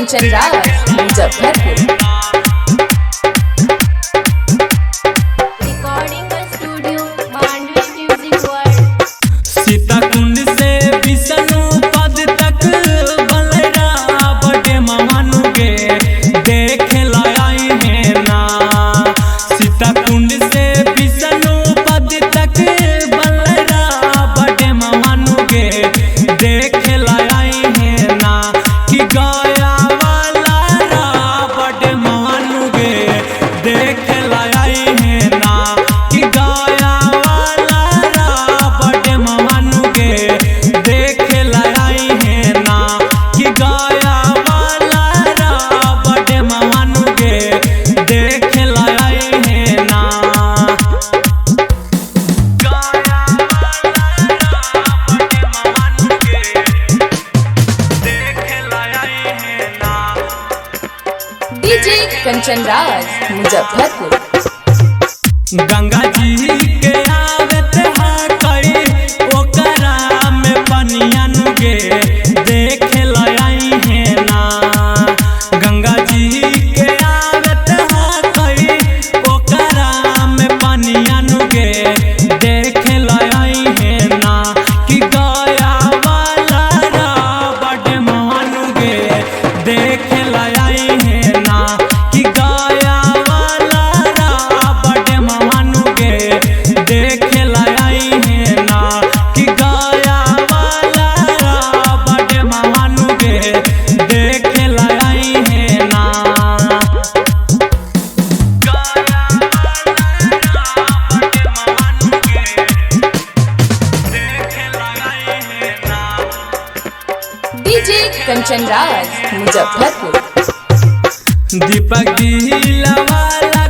Kanchan Raj Muzaffarpur. Recording studio Mandvi music world. Sitakund से विष्णु पद तक बलरा बड़े मानु के देख लाई है ना। सीताकुंड से विष्णु पद तक बलरा बड़े मानु के देख लाई है ना। कि गया वाला रा बड़े मानु के देख लाई है ना। कि गया वाला रा बड़े मानु के देख लाई है ना। कि गया वाला रा बड़े मानु के देख लाई है ना। गया वाला रा बड़े मानु के देख लाई है ना। डीजे कंचन राज मुजफ्फरपुर। गंगा जी के आवत हा कई ओकरा में पनियन के देख लाई है ना। गंगा जी के आवत हा कई ओकरा में पनियन के देख लाई है ना। कि गया वाला रा बड़े मानु के देख लाई है ना। कि गया वाला रा बड़े मानु के देख लाई है ना। कि गया वाला रा बड़े मानु के देख लाई है ना। गया वाला रा बड़े मानु के देख लाई है ना। डीजे कंचन राज मुजफ्फरपुर। दीपक गीला वाला